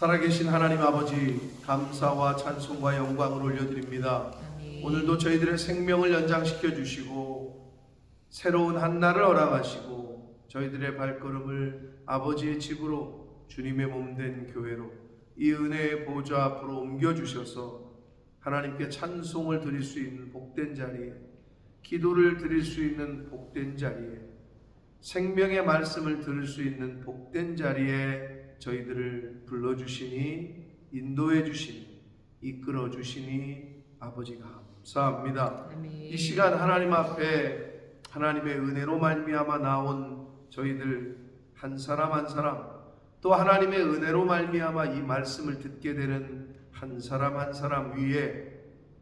살아계신 하나님 아버지, 감사와 찬송과 영광을 올려드립니다. 오늘도 저희들의 생명을 연장시켜 주시고 새로운 한 날을 허락하시고 저희들의 발걸음을 아버지의 집으로, 주님의 몸된 교회로, 이 은혜의 보좌 앞으로 옮겨주셔서 하나님께 찬송을 드릴 수 있는 복된 자리에, 기도를 드릴 수 있는 복된 자리에, 생명의 말씀을 들을 수 있는 복된 자리에 저희들을 불러주시니, 인도해 주시니, 이끌어 주시니 아버지가 감사합니다. 이 시간 하나님 앞에 하나님의 은혜로 말미암아 나온 저희들 한 사람 한 사람, 또 하나님의 은혜로 말미암아 이 말씀을 듣게 되는 한 사람 한 사람 위에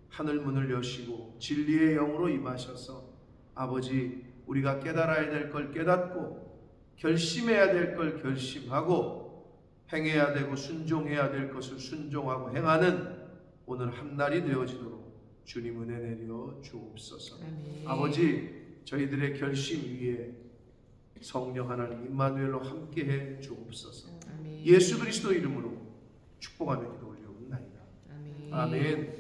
하늘문을 여시고 진리의 영으로 임하셔서 아버지, 우리가 깨달아야 될 걸 깨닫고 결심해야 될 걸 결심하고 행해야 되고 순종해야 될 것을 순종하고 행하는 오늘 한 날이 되어지도록 주님 은혜 내려 주옵소서. 아버지, 저희들의 결심 위에 성령 하나님 임마누엘로 함께해 주옵소서. 예수 그리스도 이름으로 축복하며 기도 올려옵나이다. 아멘.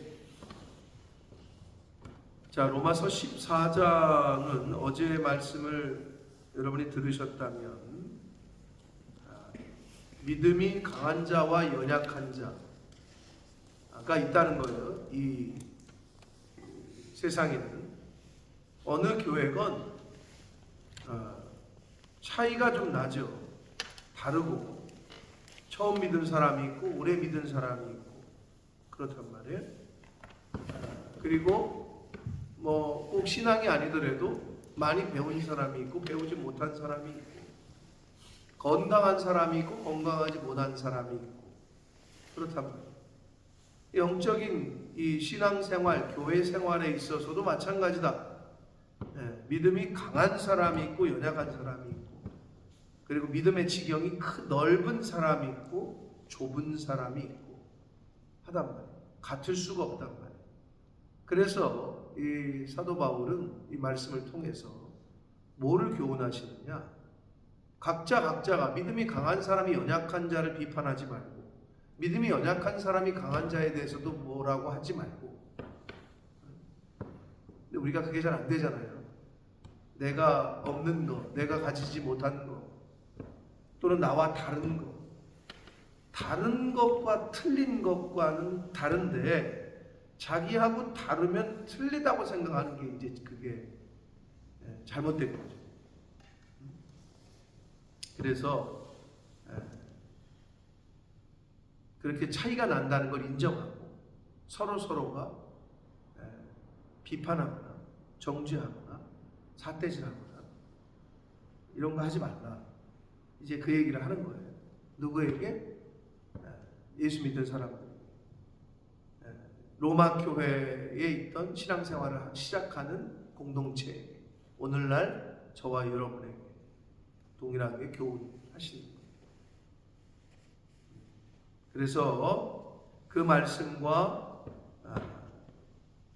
자, 로마서 14장은 어제의 말씀을 여러분이 들으셨다면 믿음이 강한 자와 연약한 자가 있다는 거예요. 이 세상에는 어느 교회건 차이가 좀 나죠. 다르고 처음 믿은 사람이 있고 오래 믿은 사람이 있고 그렇단 말이에요. 그리고 뭐 꼭 신앙이 아니더라도 많이 배운 사람이 있고 배우지 못한 사람이 있고, 건강한 사람이 있고 건강하지 못한 사람이 있고 그렇단 말이에요. 영적인 이 신앙생활, 교회 생활에 있어서도 마찬가지다. 믿음이 강한 사람이 있고 연약한 사람이 있고, 그리고 믿음의 지경이 넓은 사람이 있고 좁은 사람이 있고 하단 말이에요. 같을 수가 없단 말이에요. 그래서 이 사도 바울은 이 말씀을 통해서 뭐를 교훈하시느냐? 각자가 믿음이 강한 사람이 연약한 자를 비판하지 말고, 믿음이 연약한 사람이 강한 자에 대해서도 뭐라고 하지 말고. 근데 우리가 그게 잘 안 되잖아요. 내가 없는 거, 내가 가지지 못한 거, 또는 나와 다른 거, 다른 것과 틀린 것과는 다른데 자기하고 다르면 틀리다고 생각하는 게 이제 그게 잘못된 거죠. 그래서 그렇게 차이가 난다는 걸 인정하고 서로가 비판하거나 정죄하거나 삿대질하거나 이런 거 하지 말라. 이제 그 얘기를 하는 거예요. 누구에게? 예수 믿는 사람들. 로마 교회에 있던 신앙생활을 시작하는 공동체, 오늘날 저와 여러분에게 동일하게 교훈하시는 거예요. 그래서 그 말씀과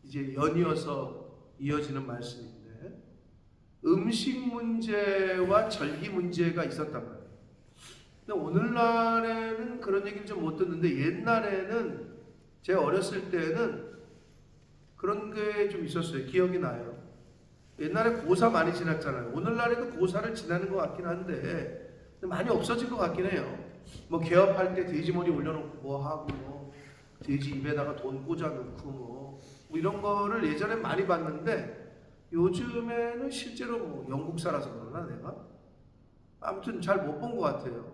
이제 연이어서 이어지는 말씀인데, 음식 문제와 절기 문제가 있었단 말이에요. 근데 오늘날에는 그런 얘기를 좀 못 듣는데, 옛날에는 제가 어렸을 때는 그런 게 좀 있었어요. 기억이 나요. 옛날에 고사 많이 지났잖아요. 오늘날에도 고사를 지나는 것 같긴 한데 많이 없어진 것 같긴 해요. 뭐 개업할 때 돼지머리 올려놓고 뭐 하고, 뭐 돼지 입에다가 돈 꽂아놓고 뭐 이런 거를 예전에 많이 봤는데, 요즘에는 실제로 뭐 영국 살아서 그러나 내가 아무튼 잘 못 본 것 같아요.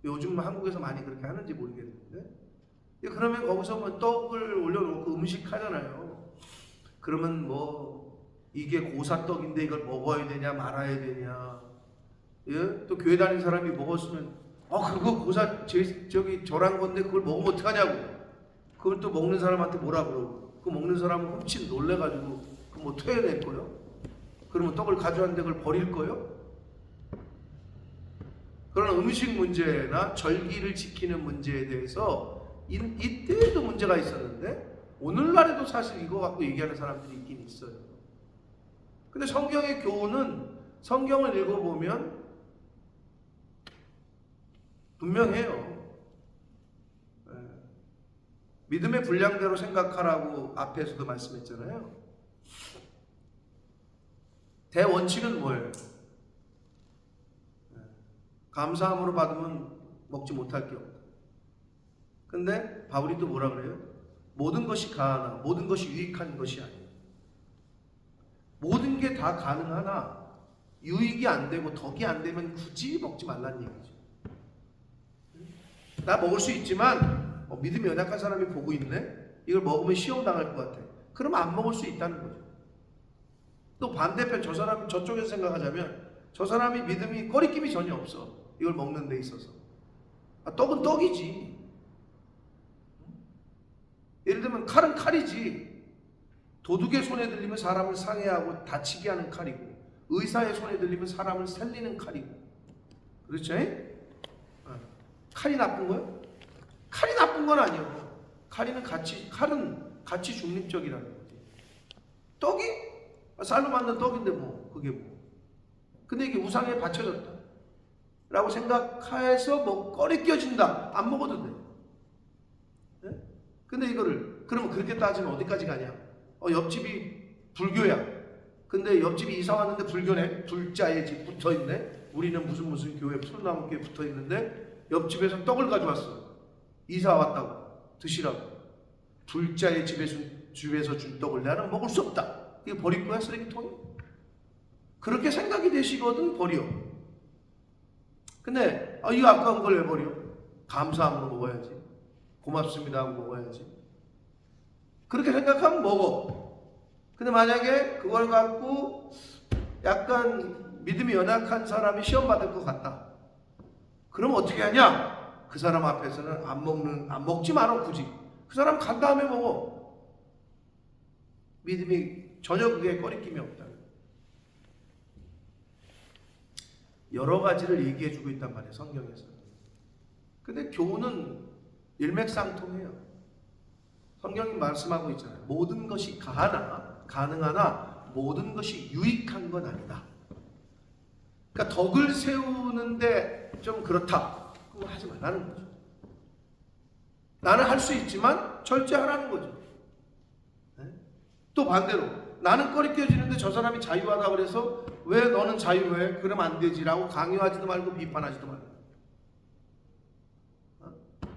요즘 한국에서 많이 그렇게 하는지 모르겠는데, 그러면 거기서 뭐 떡을 올려놓고 음식 하잖아요. 그러면 뭐 이게 고사떡인데 이걸 먹어야 되냐 말아야 되냐. 예? 또 교회 다니는 사람이 먹었으면 그거 고사 저기 절한 건데 그걸 먹으면 어떡하냐고. 그걸 또 먹는 사람한테 뭐라 그러고, 그 먹는 사람은 훔친 놀래가지고 그 뭐 토해낼 거요? 그러면 떡을 가져왔는데 그걸 버릴 거요? 그런 음식 문제나 절기를 지키는 문제에 대해서 이때에도 문제가 있었는데 오늘날에도 사실 이거 갖고 얘기하는 사람들이 있긴 있어요. 근데 성경의 교훈은, 성경을 읽어보면 분명해요. 믿음의 분량대로 생각하라고 앞에서도 말씀했잖아요. 대원칙은 뭐예요? 감사함으로 받으면 먹지 못할 게 없다. 근데 바울이 또 뭐라 그래요? 모든 것이 가하나 모든 것이 유익한 것이 아니에요. 모든 게 다 가능하나 유익이 안 되고 덕이 안 되면 굳이 먹지 말라는 얘기죠. 나 먹을 수 있지만 믿음이 연약한 사람이 보고 있네? 이걸 먹으면 시험 당할 것 같아. 그러면 안 먹을 수 있다는 거죠. 또 반대편 저 사람이 저쪽에서 생각하자면 저 사람이 믿음이 꺼리낌이 전혀 없어. 이걸 먹는 데 있어서. 떡은 떡이지. 예를 들면 칼은 칼이지. 도둑의 손에 들리면 사람을 상해하고 다치게 하는 칼이고 의사의 손에 들리면 사람을 살리는 칼이고. 그렇죠? 칼이 나쁜 거예요? 칼이 나쁜 건 아니에요. 칼은 가치 중립적이라는 거지. 떡이 쌀로 만든 떡인데 뭐 그게 뭐. 근데 이게 우상에 바쳐졌다 라고 생각해서 먹거리 껴진다. 안 먹어도 돼. 네? 근데 이거를 그러면 그렇게 따지면 어디까지 가냐? 옆집이 불교야. 근데 옆집이 이사 왔는데 불교네. 불자의 집 붙어있네. 우리는 무슨 교회 푸른나무 교회 붙어있는데 옆집에서 떡을 가져왔어. 이사 왔다고 드시라고. 불자의 집에서 준 떡을 나는 먹을 수 없다. 이게 버릴 거야 쓰레기통에? 그렇게 생각이 되시거든 버려. 근데 이거 아까운 걸 왜 버려? 감사함으로 먹어야지. 고맙습니다 하고 먹어야지. 그렇게 생각하면 먹어. 근데 만약에 그걸 갖고 약간 믿음이 연약한 사람이 시험 받을 것 같다. 그럼 어떻게 하냐? 그 사람 앞에서는 안 먹지 말어 굳이. 그 사람 간 다음에 먹어. 믿음이 전혀 그게 꺼리낌이 없다. 여러 가지를 얘기해주고 있단 말이에요 성경에서. 근데 교훈은 일맥상통해요. 성경이 말씀하고 있잖아요. 모든 것이 가능하나 모든 것이 유익한 건 아니다. 그러니까 덕을 세우는데 좀 그렇다. 그럼 하지 말라는 거죠. 나는 할 수 있지만 절제하라는 거죠. 네? 또 반대로 나는 꺼리 껴지는데 저 사람이 자유하다 그래서 왜 너는 자유해? 그러면 안 되지라고 강요하지도 말고 비판하지도 말고.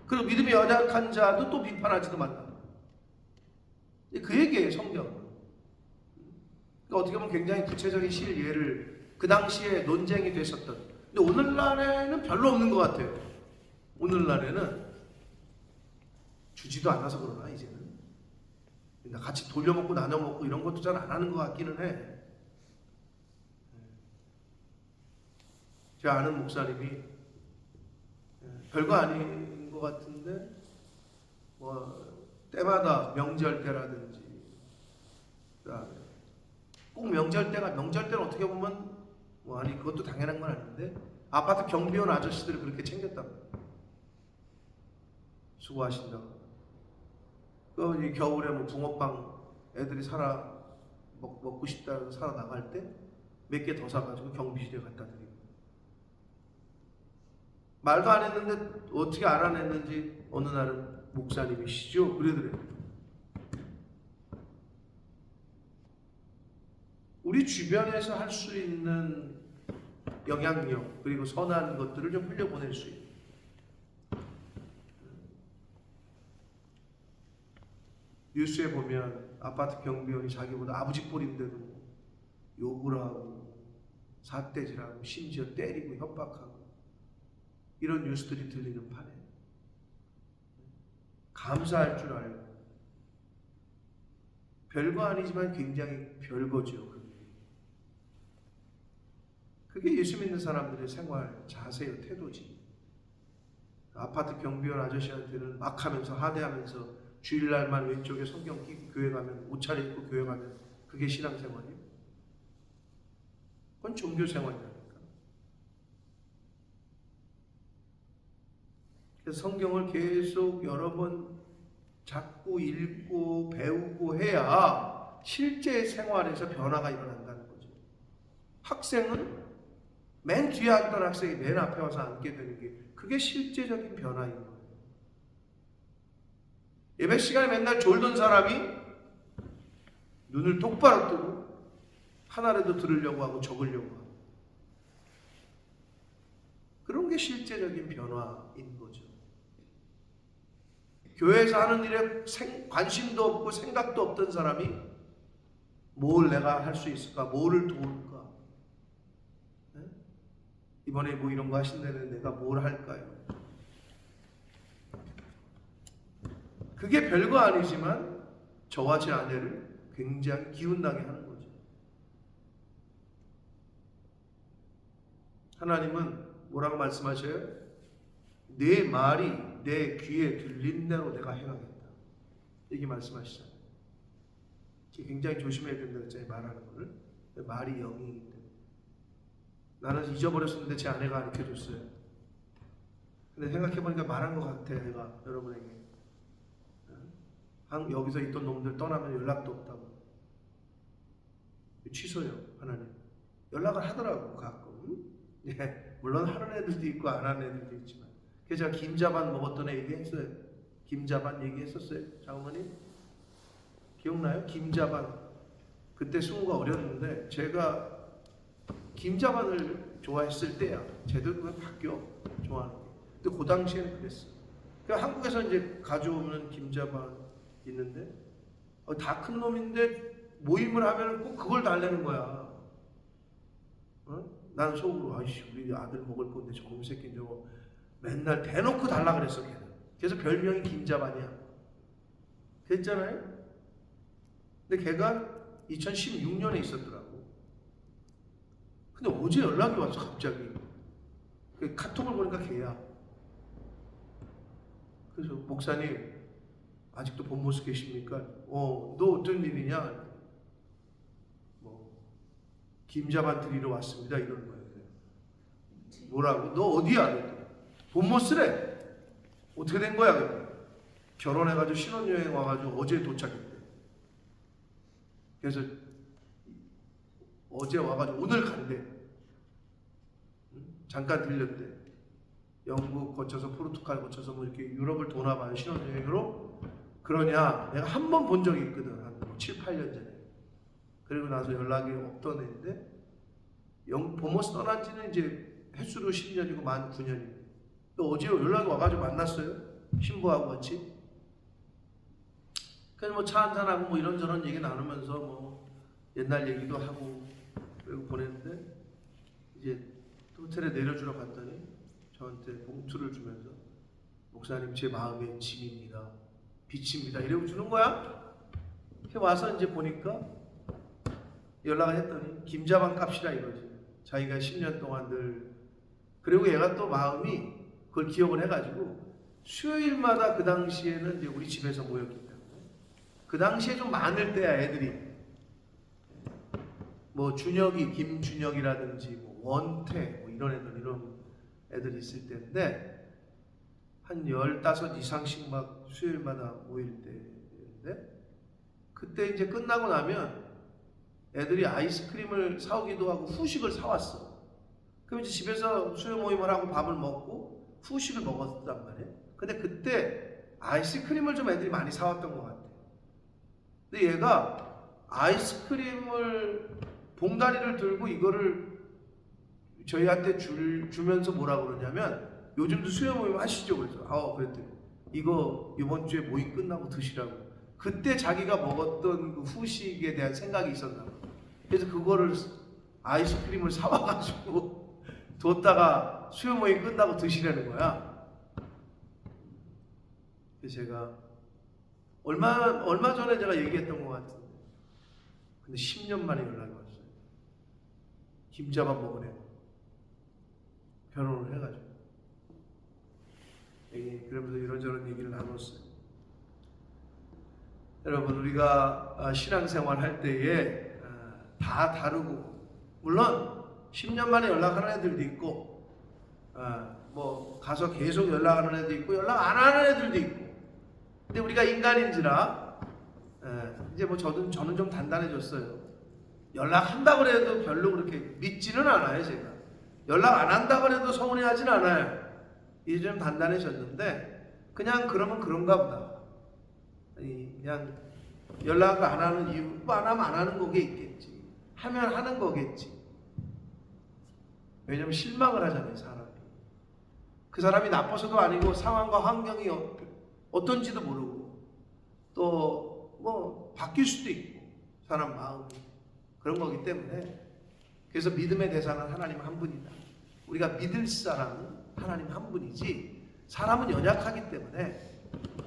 그리고 믿음이 연약한 자도 또 비판하지도 말라. 그 얘기예요 성경. 그러니까 어떻게 보면 굉장히 구체적인 실예를 그 당시에 논쟁이 됐었던. 근데 오늘날에는 별로 없는 것 같아요. 오늘날에는 주지도 않아서 그러나 이제는 같이 돌려먹고 나눠먹고 이런 것도 잘 안 하는 것 같기는 해. 제가 아는 목사님이 별거 아닌 것 같은데 때마다 명절 때라든지 꼭 명절 때는 어떻게 보면 그것도 당연한 건 아닌데 아파트 경비원 아저씨들이 그렇게 챙겼단 말이에요. 수고하신다고. 이 겨울에 붕어빵 애들이 먹고 싶다고 사러 나갈 때 몇 개 더 사가지고 경비실에 갖다 드리고. 말도 안 했는데 어떻게 알아냈는지 어느 날은 목사님이시죠? 그러더래요. 우리 주변에서 할 수 있는 영향력 그리고 선한 것들을 좀 흘려보낼 수 있는. 뉴스에 보면 아파트 경비원이 자기보다 아버지 뻘인데도 욕을 하고 삿대질하고 심지어 때리고 협박하고 이런 뉴스들이 들리는 판에 감사할 줄 알고 별거 아니지만 굉장히 별거죠. 그게 예수 믿는 사람들의 생활 자세요, 태도지. 아파트 경비원 아저씨한테는 막 하면서 하대하면서 주일날만 왼쪽에 성경 끼고 교회 가면 옷 차려입고 교회 가면 그게 신앙생활이에요? 그건 종교생활이라니까. 그래서 성경을 계속 여러 번 자꾸 읽고 배우고 해야 실제 생활에서 변화가 일어난다는 거죠. 학생은 맨 뒤에 앉던 학생이 맨 앞에 와서 앉게 되는 게 그게 실제적인 변화인 거예요. 예배 시간에 맨날 졸던 사람이 눈을 똑바로 뜨고 하나라도 들으려고 하고 적으려고 하고, 그런 게 실제적인 변화인 거죠. 교회에서 하는 일에 관심도 없고 생각도 없던 사람이 뭘 내가 할 수 있을까? 뭐를 도울까? 네? 이번에 뭐 이런 거 하신다는데 내가 뭘 할까요? 그게 별거 아니지만 저와 제 아내를 굉장히 기운나게 하는 거죠. 하나님은 뭐라고 말씀하셔요? 내 말이 내 귀에 들린 대로 내가 행하겠다, 이게 말씀하시잖아요. 굉장히 조심해야 된다고 했잖아요. 말하는 거를. 말이 영이기 때문에. 나는 잊어버렸었는데 제 아내가 가르쳐줬어요. 근데 생각해보니까 말한 것 같아요. 내가 여러분에게 여기서 있던 놈들 떠나면 연락도 없다고. 취소요. 하나님 연락을 하더라고 가끔. 예, 물론 하는 애들도 있고 안 하는 애들도 있지만. 그래서 제가 김자반 먹었던 애 얘기했어요. 김자반 얘기했었어요. 장어머니 기억나요? 김자반. 그때 승우가 어렸는데 제가 김자반을 좋아했을 때야. 쟤도 그걸 바뀌어 좋아하는 게. 근데 그 당시에는 그랬어. 그러니까 한국에서 이제 가져오는 김자반 있는데 다 큰 놈인데 모임을 하면 꼭 그걸 달래는 거야. 난 속으로 아이씨 우리 아들 먹을 건데 저놈 새끼 저거 맨날 대놓고 달라 그랬어 걔는. 그래서 별명이 김자반이야. 그랬잖아요. 근데 걔가 2016년에 있었더라고. 근데 어제 연락이 왔어 갑자기. 카톡을 보니까 걔야. 그래서 목사님 아직도 본모습 계십니까? 너 어떤 일이냐? 김자반 드리러 왔습니다. 이러는 거예요. 뭐라고? 너 어디야? 본모스래. 어떻게 된 거야? 결혼해가지고 신혼여행 와가지고 어제 도착했대. 그래서 어제 와가지고 오늘 간대. 잠깐 들렸대. 영국 거쳐서 포르투갈 거쳐서 뭐 이렇게 유럽을 도나 봐요. 신혼여행으로. 그러냐? 내가 한 번 본 적이 있거든. 한 7, 8년 전에. 그리고 나서 연락이 없던 애인데 보모스 떠난 지는 이제 횟수로 10년이고 만 9년이고 또 어제 연락이 와가지고 만났어요. 신부하고 같이. 그래서 뭐 차 한잔하고 뭐 이런저런 얘기 나누면서 뭐 옛날 얘기도 하고 그리고 보냈는데 이제 호텔에 내려주러 갔더니 저한테 봉투를 주면서 목사님 제 마음의 짐입니다. 빛입니다. 이러고 주는 거야. 이렇게 와서 이제 보니까 연락을 했더니 김자반 값이라 이거지. 자기가 10년 동안 늘. 그리고 얘가 또 마음이 그걸 기억을 해가지고 수요일마다 그 당시에는 이제 우리 집에서 모였기 때문에 그 당시에 좀 많을 때야 애들이. 뭐 준혁이, 김준혁이라든지 뭐 원태 뭐 이런 애들이 있을 때인데 한 15 이상씩 막 수요일마다 모일 때인데 그때 이제 끝나고 나면 애들이 아이스크림을 사오기도 하고 후식을 사왔어. 그럼 이제 집에서 수요 모임을 하고 밥을 먹고 후식을 먹었단 말이에요. 근데 그때 아이스크림을 좀 애들이 많이 사왔던 것 같아. 근데 얘가 아이스크림을 봉다리를 들고 이거를 저희한테 주면서 뭐라 그러냐면 요즘도 수요 모임 하시죠? 그래서 그랬더니 이거 이번 주에 모임 끝나고 드시라고. 그때 자기가 먹었던 그 후식에 대한 생각이 있었나 봐. 그래서 그거를 아이스크림을 사와가지고 뒀다가 수요 모임 끝나고 드시라는 거야. 그래서 제가 얼마 전에 제가 얘기했던 것 같은데 근데 10년 만에 연락이 왔어요. 김자반 먹은 애 결혼을 해가지고 그러면서 이런저런 얘기를 나눴어요. 여러분 우리가 신앙생활 할 때에 다 다르고 물론 10년 만에 연락하는 애들도 있고 뭐 가서 계속 연락하는 애들도 있고 연락 안 하는 애들도 있고 근데 우리가 인간인지라 이제 뭐 저는 좀 단단해졌어요. 연락한다고 해도 별로 그렇게 믿지는 않아요. 제가 연락 안 한다고 해도 서운해하진 않아요. 이제 좀 단단해졌는데 그냥 그러면 그런가 보다. 아니, 그냥 연락을 안 하는 이유, 뭐 안 하면 안 하는 거게 있겠지. 하면 하는 거겠지. 왜냐면 실망을 하잖아요, 사람이. 그 사람이 나빠서도 아니고 상황과 환경이 어떤지도 모르고 또 뭐 바뀔 수도 있고 사람 마음이 그런 거기 때문에 그래서 믿음의 대상은 하나님 한 분이다. 우리가 믿을 사람은 하나님 한 분이지 사람은 연약하기 때문에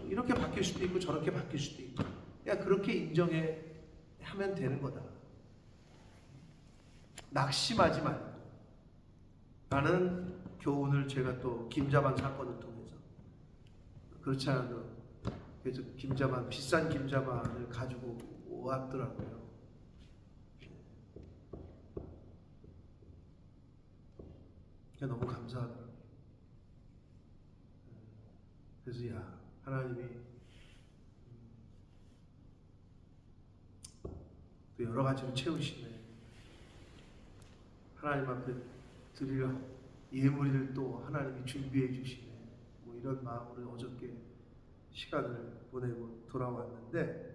이렇게 바뀔 수도 있고 저렇게 바뀔 수도 있고 그냥 그렇게 인정해 하면 되는 거다. 낙심하지 말고 라는 교훈을 제가 또 김자반 사건을 통해서 그렇지 않아도 그래서 김자반 비싼 김자반을 가지고 왔더라고요. 너무 감사하더라고요. 그래서 야 하나님이 또 여러 가지로 채우시네. 하나님 앞에 드릴 예물을 또 하나님이 준비해 주시네. 뭐 이런 마음으로 어저께 시간을 보내고 돌아왔는데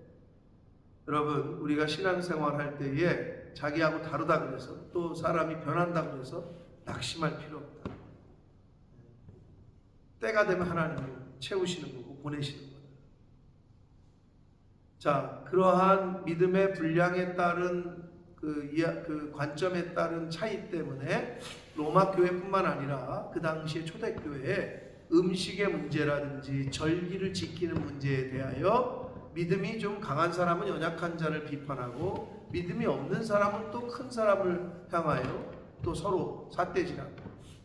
여러분 우리가 신앙생활 할 때에 자기하고 다르다 그래서 또 사람이 변한다 그래서 낙심할 필요 없다. 때가 되면 하나님이 채우시는 거고 보내시는 거다. 자, 그러한 믿음의 분량에 따른 그 관점에 따른 차이 때문에 로마 교회뿐만 아니라 그 당시에 초대교회에 음식의 문제라든지 절기를 지키는 문제에 대하여 믿음이 좀 강한 사람은 연약한 자를 비판하고 믿음이 없는 사람은 또 큰 사람을 향하여 또 서로 삿대질하고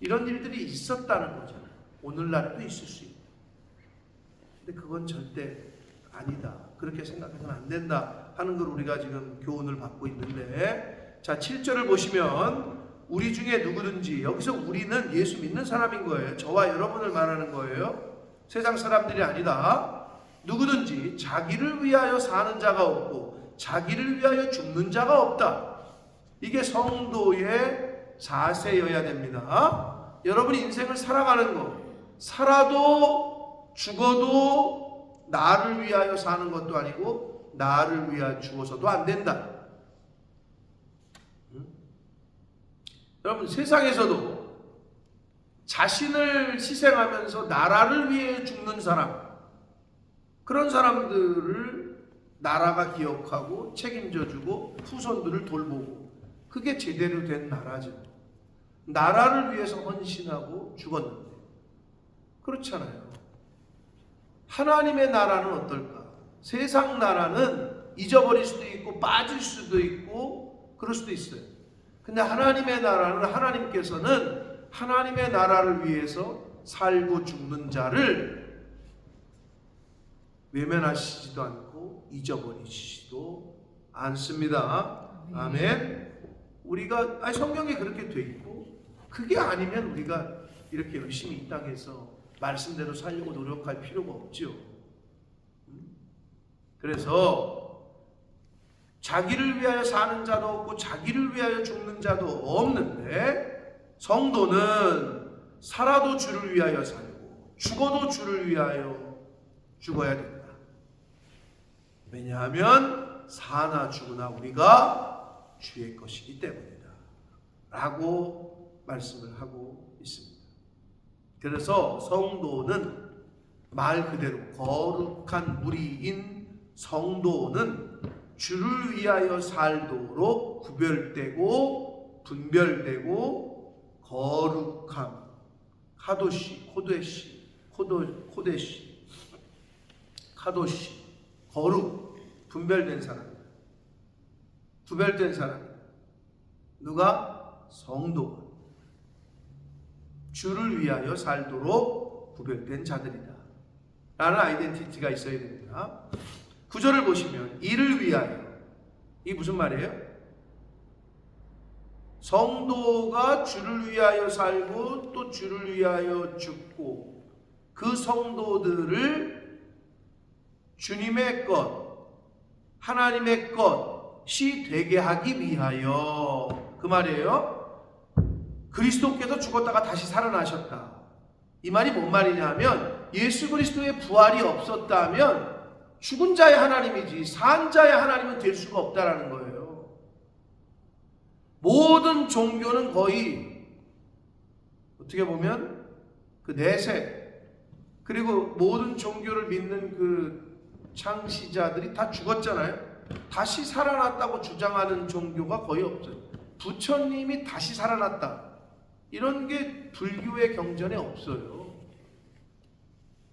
이런 일들이 있었다는 거죠. 오늘날에도 있을 수 있고. 근데 그건 절대 아니다. 그렇게 생각해서는 안 된다 하는 걸 우리가 지금 교훈을 받고 있는데 자 7절을 보시면 우리 중에 누구든지 여기서 우리는 예수 믿는 사람인 거예요. 저와 여러분을 말하는 거예요. 세상 사람들이 아니다. 누구든지 자기를 위하여 사는 자가 없고 자기를 위하여 죽는 자가 없다. 이게 성도의 자세여야 됩니다. 여러분이 인생을 살아가는 거 살아도 죽어도 나를 위하여 사는 것도 아니고 나를 위하여 죽어서도 안 된다. 여러분 세상에서도 자신을 희생하면서 나라를 위해 죽는 사람 그런 사람들을 나라가 기억하고 책임져주고 후손들을 돌보고 그게 제대로 된 나라죠. 나라를 위해서 헌신하고 죽었는데 그렇잖아요. 하나님의 나라는 어떨까? 세상 나라는 잊어버릴 수도 있고 빠질 수도 있고 그럴 수도 있어요. 근데 하나님의 나라는 하나님께서는 하나님의 나라를 위해서 살고 죽는 자를 외면하시지도 않고 잊어버리시지도 않습니다. 아멘. 우리가 성경에 그렇게 돼 있고 그게 아니면 우리가 이렇게 열심히 이 땅에서 말씀대로 살려고 노력할 필요가 없죠. 그래서 자기를 위하여 사는 자도 없고 자기를 위하여 죽는 자도 없는데 성도는 살아도 주를 위하여 살고 죽어도 주를 위하여 죽어야 된다. 왜냐하면 사나 죽으나 우리가 주의 것이기 때문이다 라고 말씀을 하고 있습니다. 그래서 성도는 말 그대로 거룩한 무리인 성도는 주를 위하여 살도록 구별되고 분별되고 거룩함 카도시 코데시 카도시 거룩 분별된 사람이다. 구별된 사람이다. 누가? 성도가 주를 위하여 살도록 구별된 자들이다 라는 아이덴티티가 있어야 됩니다. 9절을 보시면 이를 위하여 이게 무슨 말이에요? 성도가 주를 위하여 살고 또 주를 위하여 죽고 그 성도들을 주님의 것 하나님의 것이 되게 하기 위하여 그 말이에요. 그리스도께서 죽었다가 다시 살아나셨다. 이 말이 뭔 말이냐 하면 예수 그리스도의 부활이 없었다면 죽은 자의 하나님이지 산 자의 하나님은 될 수가 없다라는 거예요. 모든 종교는 거의 어떻게 보면 그 내세, 그리고 모든 종교를 믿는 그 창시자들이 다 죽었잖아요. 다시 살아났다고 주장하는 종교가 거의 없어요. 부처님이 다시 살아났다, 이런 게 불교의 경전에 없어요.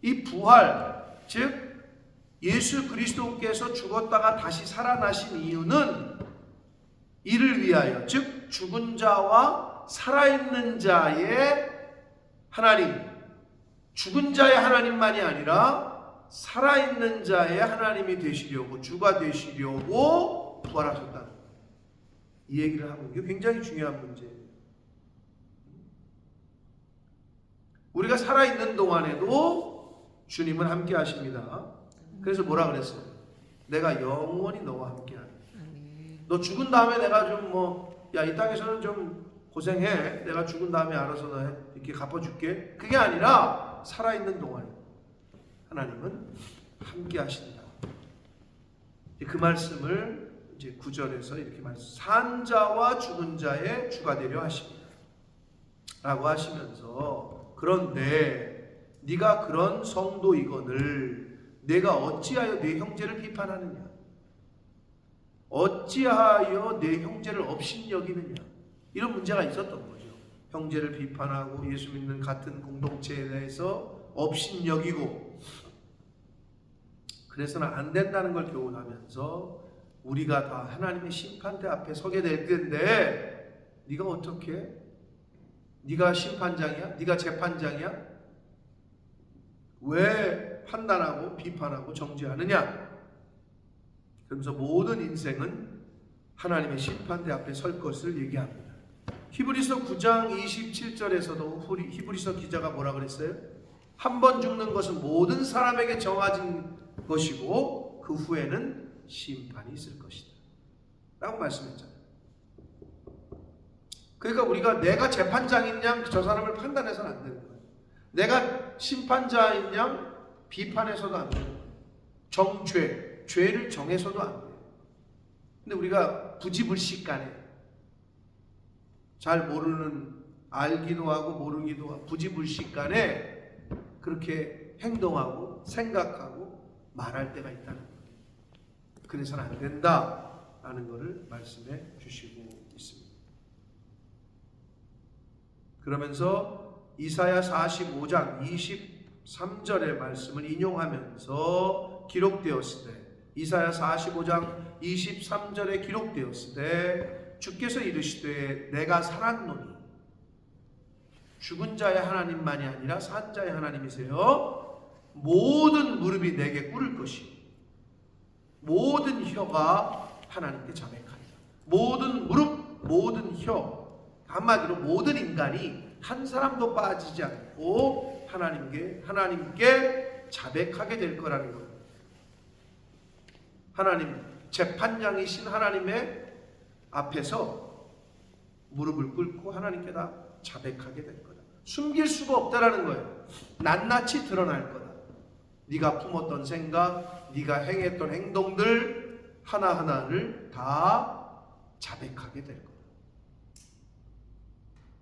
이 부활, 즉 예수 그리스도께서 죽었다가 다시 살아나신 이유는 이를 위하여, 즉 죽은 자와 살아있는 자의 하나님, 죽은 자의 하나님만이 아니라 살아있는 자의 하나님이 되시려고, 주가 되시려고 부활하셨다는 거예요. 이 얘기를 하고, 이게 굉장히 중요한 문제예요. 우리가 살아있는 동안에도 주님은 함께 하십니다. 그래서 뭐라 그랬어요? 내가 영원히 너와 함께 하리. 너 죽은 다음에 내가 좀 이 땅에서는 좀 고생해, 내가 죽은 다음에 알아서 너 이렇게 갚아줄게, 그게 아니라 살아있는 동안에 하나님은 함께 하신다. 그 말씀을 이제 9절에서 이렇게 산 자와 죽은 자의 주가 되려 하십니다 라고 하시면서, 그런데 네가 그런 성도이거늘 내가 어찌하여 네 형제를 비판하느냐, 어찌하여 내 형제를 업신여기느냐, 이런 문제가 있었던 거죠. 형제를 비판하고 예수 믿는 같은 공동체에 대해서 업신여기고, 그래서는 안 된다는 걸 교훈하면서 우리가 다 하나님의 심판대 앞에 서게 될 텐데 네가 어떻게 해? 네가 심판장이야? 네가 재판장이야? 왜 판단하고 비판하고 정죄하느냐? 그러면서 모든 인생은 하나님의 심판대 앞에 설 것을 얘기합니다. 히브리서 9장 27절에서도 히브리서 기자가 뭐라 그랬어요? 한 번 죽는 것은 모든 사람에게 정해진 것이고 그 후에는 심판이 있을 것이다 라고 말씀했잖아요. 그러니까 우리가 내가 재판장인 양 저 사람을 판단해서는 안 되는 거예요. 내가 심판자인 양 비판해서도 안 되는 거예요. 죄를 정해서도 안 돼요. 근데 우리가 부지불식간에 잘 모르는, 알기도 하고 모르기도 하고 부지불식간에 그렇게 행동하고 생각하고 말할 때가 있다는 거예요. 그래서는 안 된다라는 것을 말씀해 주시고 있습니다. 그러면서 이사야 45장 23절의 말씀을 인용하면서 기록되었을 때, 이사야 45장 23절에 기록되었을 때 주께서 이르시되 내가 살았노니, 죽은 자의 하나님만이 아니라 산 자의 하나님이세요. 모든 무릎이 내게 꿇을 것이요 모든 혀가 하나님께 자백하리라. 모든 무릎, 모든 혀, 한마디로 모든 인간이 한 사람도 빠지지 않고 하나님께 자백하게 될 거라는 거예요. 하나님, 재판장이신 하나님의 앞에서 무릎을 꿇고 하나님께 다 자백하게 될 거다. 숨길 수가 없다라는 거예요. 낱낱이 드러날 거다. 네가 품었던 생각, 네가 행했던 행동들 하나하나를 다 자백하게 될 거다.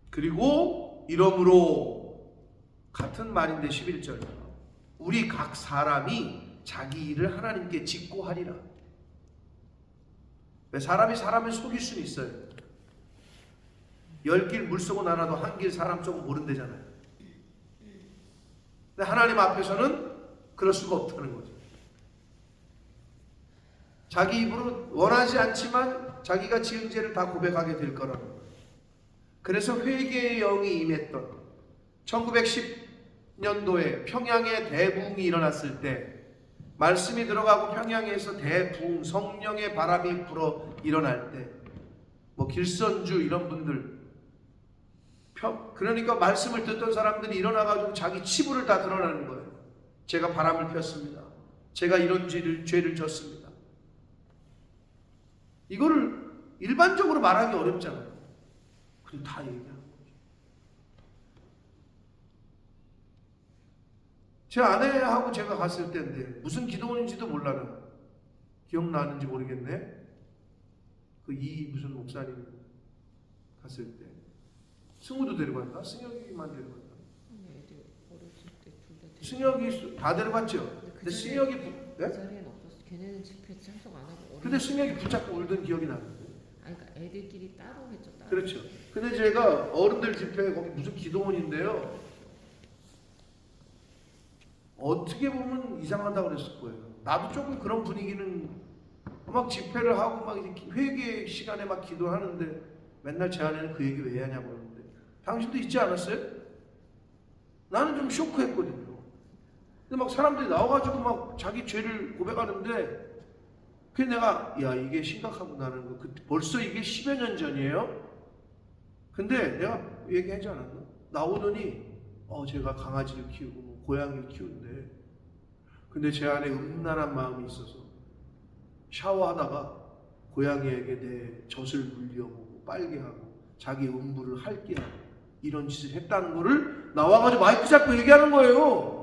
그리고 이러므로 같은 말인데 11절, 우리 각 사람이 자기 일을 하나님께 짓고 하리라. 왜 사람이 사람을 속일 수는 있어요. 10길 물속은 알아도 한 길 사람 속은 모른대잖아요. 근데 하나님 앞에서는 그럴 수가 없다는 거죠. 자기 입으로 원하지 않지만 자기가 지은 죄를 다 고백하게 될 거라는 거예요. 그래서 회개의 영이 임했던 1910년도에 평양에 대붕이 일어났을 때, 말씀이 들어가고 평양에서 대붕, 성령의 바람이 불어 일어날 때, 길선주 이런 분들, 그러니까 말씀을 듣던 사람들이 일어나가지고 자기 치부를 다 드러내는 거예요. 제가 바람을 폈습니다. 제가 이런 죄를 졌습니다. 이거를 일반적으로 말하기 어렵잖아요. 그럼 다 얘기하는 거죠. 제 아내하고 제가 갔을 때인데 무슨 기도원인지도 몰라요. 기억나는지 모르겠네. 그 이 무슨 목사님 갔을 때 승우도 데려갔나? 승혁이만 데려갔나? 애들 어렸을 때 둘 다. 승혁이 다 데려갔죠. 근데 승혁이 그 자리에는 없었어. 걔네는 집회 참석 안 하고. 근데 승혁이 붙잡고 울던 기억이 나는데. 아니 그러니까 애들끼리 따로 했죠. 따로. 그렇죠. 근데 제가 어른들 집회 거기 무슨 기도원인데요. 어떻게 보면 이상하다고 그랬을 거예요. 나도 조금 그런 분위기는 막 집회를 하고 막 이렇게 회개 시간에 막 기도하는데 맨날 제 아내는 그 얘기 왜 하냐고 그러는데 당신도 있지 않았어요? 나는 좀 쇼크했거든요. 근데 막 사람들이 나와가지고 막 자기 죄를 고백하는데 그래서 내가 야 이게 심각하구나는 거. 벌써 이게 10여 년 전이에요. 근데 내가 얘기하지 않았나? 나오더니 제가 강아지를 키우고 뭐 고양이를 키우는데 근데 제 안에 음란한 마음이 있어서 샤워하다가 고양이에게 내 젖을 물려보고 빨게 하고 자기 음부를 핥게 하고 이런 짓을 했다는 거를 나와가지고 마이크 잡고 얘기하는 거예요.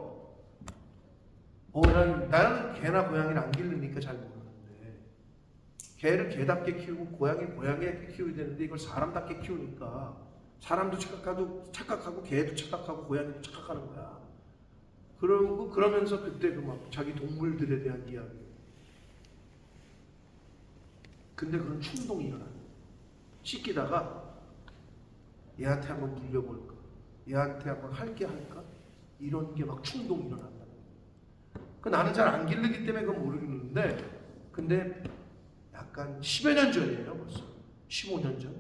나는 개나 고양이를 안 기르니까 잘 모르는데 개를 개답게 키우고 고양이를 키워야 되는데 이걸 사람답게 키우니까 사람도 착각하고 개도 착각하고 고양이도 착각하는 거야. 그러면서 그때 그 막 자기 동물들에 대한 이야기. 근데 그런 충동이 일어나요. 씻기다가 얘한테 한번 물려볼까? 얘한테 한번 할게 할까? 이런 게 막 충동이 일어난다. 나는 잘 안 기르기 때문에 그건 모르겠는데 근데 약간 10여 년 전이에요. 벌써 15년 전.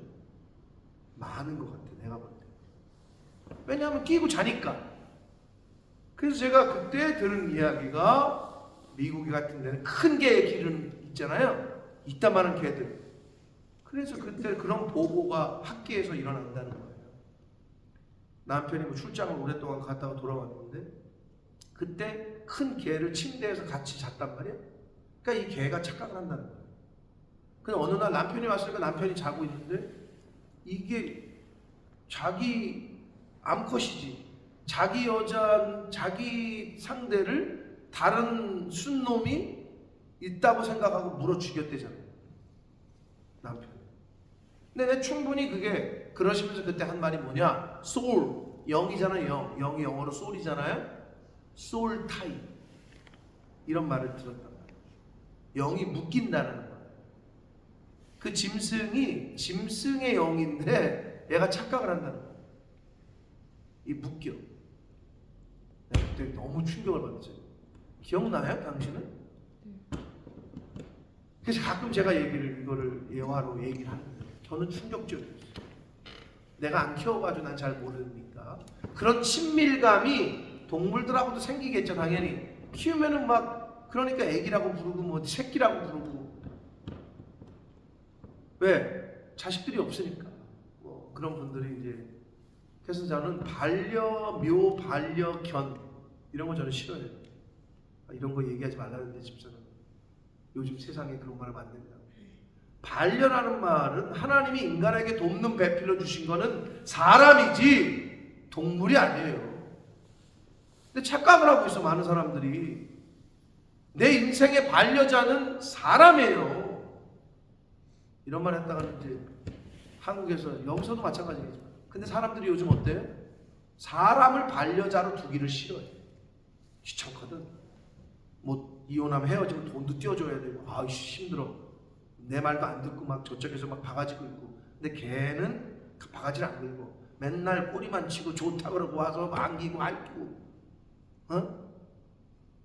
많은 것 같아 내가 볼 때. 왜냐하면 끼고 자니까. 그래서 제가 그때 들은 이야기가 미국 같은 데는 큰 개 기르는 있잖아요. 이따만한 개들. 그래서 그때 그런 보고가 학계에서 일어난다는 거예요. 남편이 뭐 출장을 오랫동안 갔다가 돌아왔는데 그때 큰 개를 침대에서 같이 잤단 말이에요. 그러니까 이 개가 착각을 한다는 거예요. 근데 어느 날 남편이 왔으니까 남편이 자고 있는데 이게 자기 암컷이지. 자기 여자, 자기 상대를 다른 순놈이 있다고 생각하고 물어 죽였대잖아요. 남편. 근데 충분히 그게 그러시면서 그때 한 말이 뭐냐? soul, 영이잖아요. 영이 영어로 soul이잖아요. soul tie 이런 말을 들었단 말이에요. 영이 묶인다는 거예요. 그 짐승이 짐승의 영인데 얘가 착각을 한다는 거예요. 이 묶여. 그때 너무 충격을 받았어요. 기억나요? 당신은? 그래서 가끔 제가 이거를 예화로 얘기를 하는데 저는 충격적이었어요. 내가 안 키워가지고 난 잘 모르니까 그런 친밀감이 동물들하고도 생기겠죠. 당연히 키우면은 막 그러니까 애기라고 부르고 뭐 새끼라고 부르고 왜? 자식들이 없으니까 뭐 그런 분들이 이제 그래서 저는 반려묘 반려견 이런 거 저는 싫어해요. 이런 거 얘기하지 말라는데 집사는 요즘 세상에 그런 말을 안 됩니다. 반려라는 말은 하나님이 인간에게 돕는 배필로 주신 거는 사람이지 동물이 아니에요. 근데 착각을 하고 있어 많은 사람들이. 내 인생의 반려자는 사람이에요. 이런 말 했다가는 이제 한국에서 여기서도 마찬가지겠지만 근데 사람들이 요즘 어때요? 사람을 반려자로 두기를 싫어해. 귀찮거든. 뭐 이혼하면 헤어지면 돈도 띄워줘야 되고 아이씨 힘들어. 내 말도 안 듣고 막 저쪽에서 막 바가지 긁고. 근데 걔는 그 바가지를 안 긁고 맨날 꼬리만 치고 좋다 그러고 와서 안기고 앓고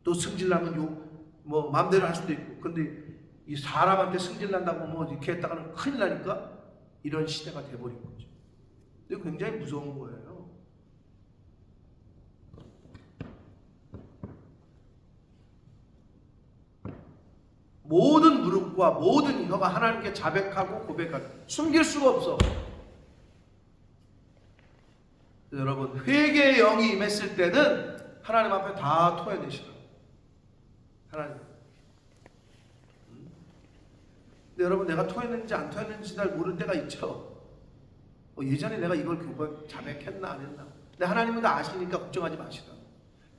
또 승질나면 뭐 마음대로 할 수도 있고. 근데 이 사람한테 승질난다고 뭐 이렇게 했다가는 큰일 나니까 이런 시대가 돼버린 거죠. 근데 굉장히 무서운 거예요. 모든 무릎과 모든 혀가 하나님께 자백하고 고백하고 숨길 수가 없어. 여러분 회개의 영이 임했을 때는 하나님 앞에 다 토해내시라. 하나님. 근데 여러분 내가 토했는지 안 토했는지 잘 모를 때가 있죠. 예전에 내가 이걸 자백했나 안 했나. 근데 하나님은 다 아시니까 걱정하지 마시라.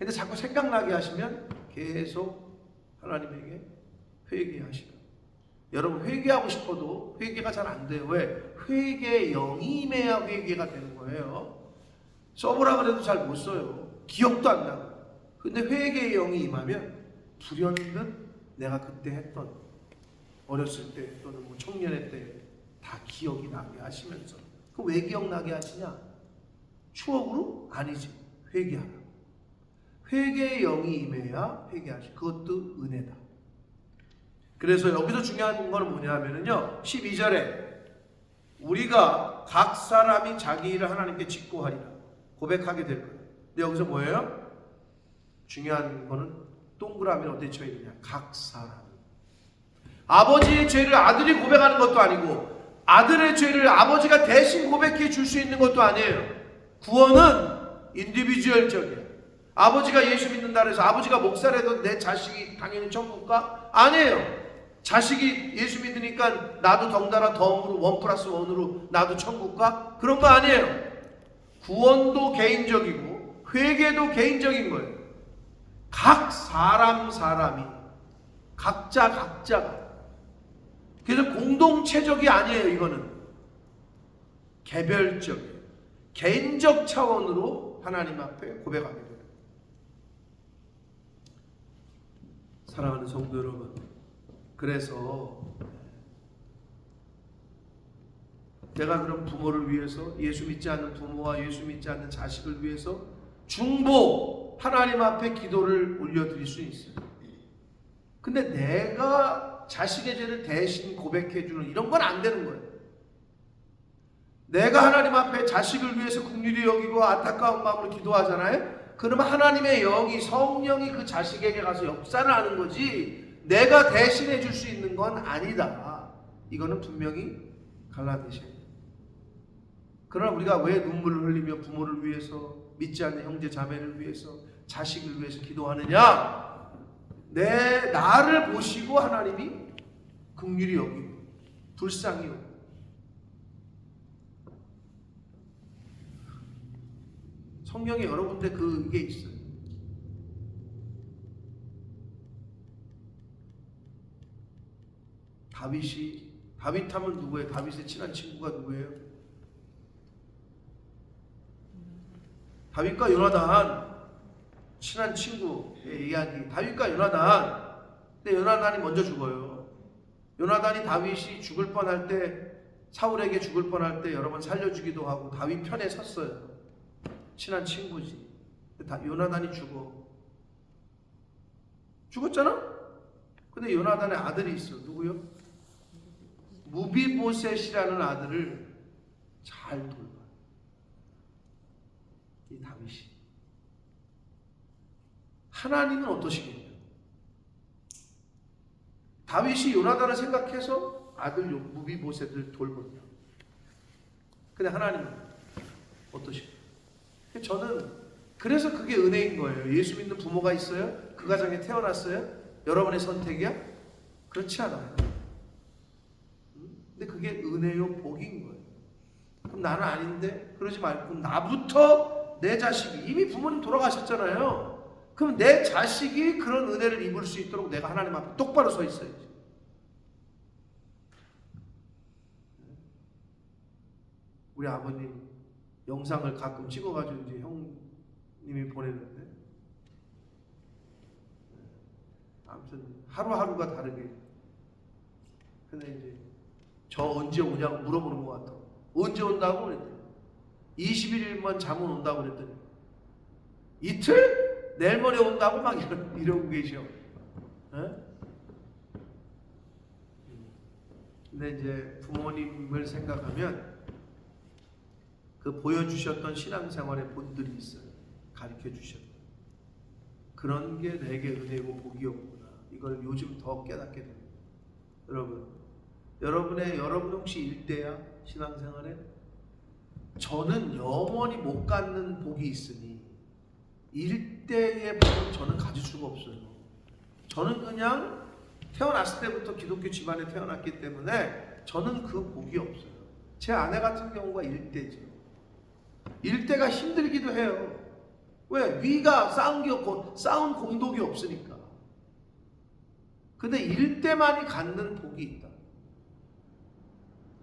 근데 자꾸 생각나게 하시면 계속 하나님에게 회개하시라. 여러분 회개하고 싶어도 회개가 잘 안 돼요. 왜? 회개의 영이 임해야 회개가 되는 거예요. 써보라 그래도 잘 못 써요. 기억도 안 나고. 근데 회개의 영이 임하면 불현듯 내가 그때 했던, 어렸을 때 또는 뭐 청년의 때 다 기억이 나게 하시면서. 그럼 왜 기억나게 하시냐? 추억으로? 아니지. 회개하라. 회개의 영이 임해야 회개하시. 그것도 은혜다. 그래서 여기서 중요한 건 뭐냐면요, 12절에 우리가 각 사람이 자기 일을 하나님께 직고하리라 고백하게 될 거예요. 근데 여기서 뭐예요? 중요한 거는 동그라미는 어디에 쳐야 되냐? 각 사람. 아버지의 죄를 아들이 고백하는 것도 아니고 아들의 죄를 아버지가 대신 고백해 줄 수 있는 것도 아니에요. 구원은 인디비주얼적이에요. 아버지가 예수 믿는다 해서 아버지가 목사라도 내 자식이 당연히 천국 가? 아니에요. 자식이 예수 믿으니까 나도 덩달아 덤으로 1+1으로 나도 천국 가? 그런 거 아니에요. 구원도 개인적이고 회개도 개인적인 거예요. 각 사람이 각자가. 그래서 공동체적이 아니에요. 이거는 개별적이에요. 개인적 차원으로 하나님 앞에 고백하게 돼요. 사랑하는 성도 여러분, 그래서 내가 그런 부모를 위해서, 예수 믿지 않는 부모와 예수 믿지 않는 자식을 위해서 중보 하나님 앞에 기도를 올려드릴 수 있어요. 근데 내가 자식의 죄를 대신 고백해주는 이런 건 안 되는 거예요. 내가 하나님 앞에 자식을 위해서 긍휼히 여기고 안타까운 마음으로 기도하잖아요. 그러면 하나님의 영이, 성령이 그 자식에게 가서 역사를 하는 거지 내가 대신해 줄 수 있는 건 아니다. 이거는 분명히 갈라디아서예요. 그러나 우리가 왜 눈물을 흘리며 부모를 위해서, 믿지 않는 형제 자매를 위해서, 자식을 위해서 기도하느냐? 나를 보시고 하나님이 긍휼히 여기고 불쌍히 여기고. 성경에 여러 군데 그게 있어요. 다윗 하면 누구예요? 다윗의 친한 친구가 누구예요? 다윗과 요나단, 친한 친구의 이야기. 다윗과 요나단. 근데 요나단이 먼저 죽어요. 요나단이 다윗이 죽을 뻔할 때, 사울에게 죽을 뻔할 때 여러 번 살려주기도 하고 다윗 편에 섰어요. 친한 친구지. 요나단이 죽었잖아? 근데 요나단의 아들이 있어. 누구요? 무비보셋이라는 아들을 잘 돌봐. 이 다윗이. 하나님은 어떠시겠냐? 다윗이 요나단을 생각해서 아들 무비보셋을 돌본다. 근데 하나님은 어떠시겠냐? 저는 그래서 그게 은혜인 거예요. 예수 믿는 부모가 있어요? 그 가정에 태어났어요? 여러분의 선택이야? 그렇지 않아요. 근데 그게 은혜요 복인 거예요. 그럼 나는 아닌데? 그러지 말고 나부터 내 자식이, 이미 부모님 돌아가셨잖아요. 그럼 내 자식이 그런 은혜를 입을 수 있도록 내가 하나님 앞에 똑바로 서 있어야지. 우리 아버님 영상을 가끔 찍어가지고 이제 형님이 보내는데, 아무튼 하루하루가 다르게. 근데 이제 저 언제 오냐고 물어보는 것 같아. 언제 온다고 그랬더니 21일만 잠은 온다고 그랬더니 이틀? 내일 모레 온다고 막 이러고 계셔. 근데 이제 부모님을 생각하면 그 보여주셨던 신앙생활의 본들이 있어요. 가르쳐 주셨던 그런 게 내게 은혜고 복이었구나. 이걸 요즘 더 깨닫게 됩니다. 여러분 혹시 일대야? 신앙생활에? 저는 영원히 못 갖는 복이 있으니 일대의 복은 저는 가질 수가 없어요. 저는 그냥 태어났을 때부터 기독교 집안에 태어났기 때문에 저는 그 복이 없어요. 제 아내 같은 경우가 일대죠. 일대가 힘들기도 해요. 왜? 위가 쌓은 공덕이 없으니까. 근데 일대만이 갖는 복이 있다.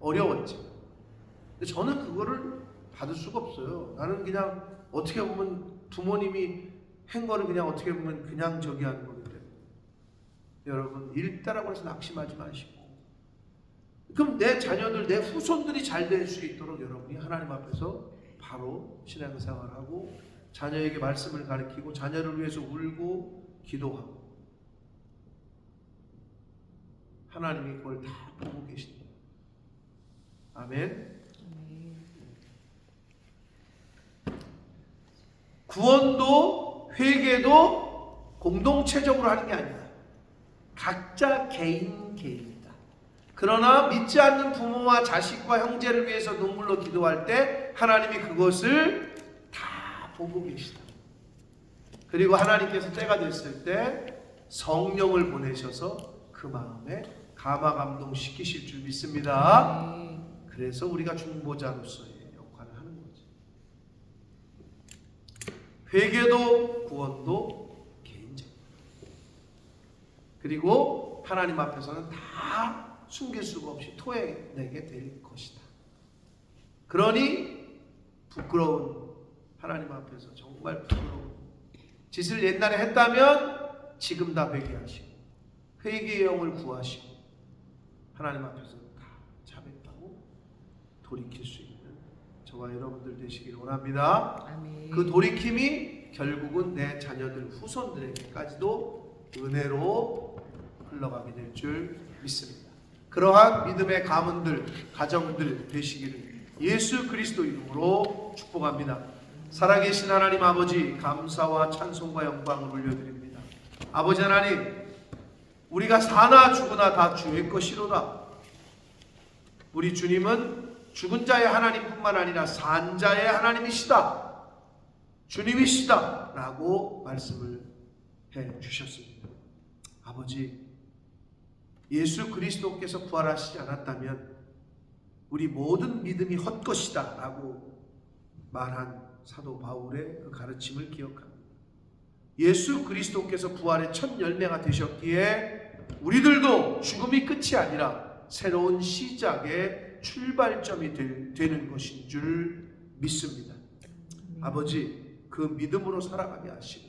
어려웠지. 근데 저는 그거를 받을 수가 없어요. 나는 그냥 어떻게 보면 부모님이 한 거를 그냥 어떻게 보면 그냥 저기 하는 거기 때문에. 여러분, 일대라고 해서 낙심하지 마시고. 그럼 내 자녀들, 내 후손들이 잘 될 수 있도록 여러분이 하나님 앞에서 바로 신앙생활을 하고 자녀에게 말씀을 가르치고 자녀를 위해서 울고 기도하고 하나님이 그걸 다 보고 계십니다. 아멘. 구원도 회개도 공동체적으로 하는 게 아니다. 각자 개인이다. 그러나 믿지 않는 부모와 자식과 형제를 위해서 눈물로 기도할 때 하나님이 그것을 다 보고 계시다. 그리고 하나님께서 때가 됐을 때 성령을 보내셔서 그 마음에 감화감동시키실 줄 믿습니다. 그래서 우리가 중보자로서의 역할을 하는 거지. 회개도 구원도 개인적. 그리고 하나님 앞에서는 다 숨길 수가 없이 토해내게 될 것이다. 그러니 부끄러운 하나님 앞에서 정말 부끄러운 짓을 옛날에 했다면 지금 다 회개하시고 회개의 영을 구하시고 하나님 앞에서 다 자백하고 돌이킬 수 있는 저와 여러분들 되시길 원합니다. 아멘. 그 돌이킴이 결국은 내 자녀들 후손들에게까지도 은혜로 흘러가게 될 줄 믿습니다. 그러한 믿음의 가문들, 가정들 되시기를 예수 그리스도 이름으로 축복합니다. 살아계신 하나님 아버지, 감사와 찬송과 영광을 올려드립니다. 아버지 하나님, 우리가 사나 죽으나 다 주의 것이로다. 우리 주님은 죽은 자의 하나님뿐만 아니라 산 자의 하나님이시다. 주님이시다 라고 말씀을 해 주셨습니다. 아버지, 예수 그리스도께서 부활하시지 않았다면 우리 모든 믿음이 헛것이다 라고 말한 사도 바울의 그 가르침을 기억합니다. 예수 그리스도께서 부활의 첫 열매가 되셨기에 우리들도 죽음이 끝이 아니라 새로운 시작의 출발점이 되는 것인 줄 믿습니다. 아버지, 그 믿음으로 살아가게 하시고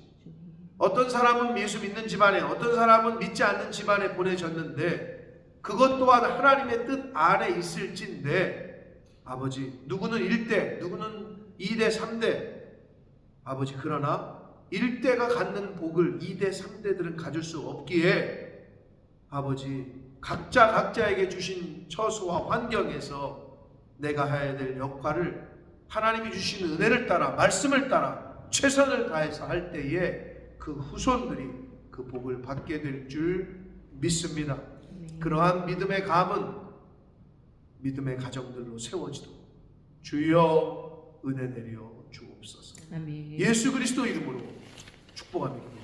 어떤 사람은 예수 믿는 집안에, 어떤 사람은 믿지 않는 집안에 보내졌는데 그것 또한 하나님의 뜻 안에 있을진데 아버지, 누구는 1대, 누구는 2대, 3대 아버지, 그러나 1대가 갖는 복을 2대, 3대들은 가질 수 없기에 아버지, 각자에게 주신 처소와 환경에서 내가 해야 될 역할을 하나님이 주신 은혜를 따라, 말씀을 따라 최선을 다해서 할 때에 그 후손들이 그 복을 받게 될 줄 믿습니다. 그러한 믿음의 감은 믿음의 가정들로 세워지도록 주여 은혜 내려 주옵소서. 아멘. 예수 그리스도 이름으로 축복합니다.